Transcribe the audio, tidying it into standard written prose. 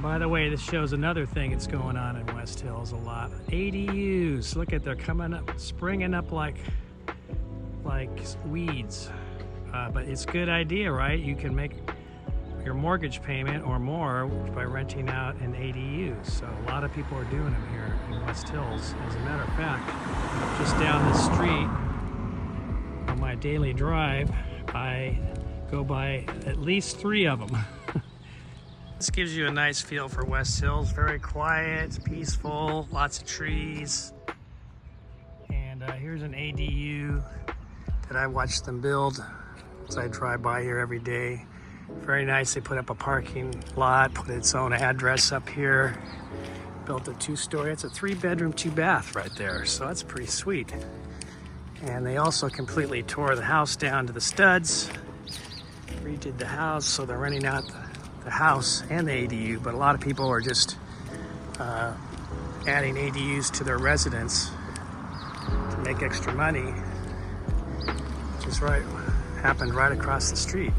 By the way, this shows another thing that's going on in West Hills a lot. ADUs. Look at, they're coming up, springing up like weeds. But it's a good idea, right? You can make your mortgage payment or more by renting out an ADU. So a lot of people are doing them here in West Hills. As a matter of fact, just down the street on my daily drive, I go by at least 3 of them. This gives you a nice feel for West Hills. Very quiet, peaceful, lots of trees. And here's an ADU that I watch them build as I drive by here every day. Very nice. They put up a parking lot, put its own address up here. Built a 2-story. It's a 3-bedroom, 2-bath right there. So that's pretty sweet. And they also completely tore the house down to the studs. Redid the house, so they're renting out the house and the ADU, but a lot of people are just adding ADUs to their residence to make extra money, which is happened right across the street.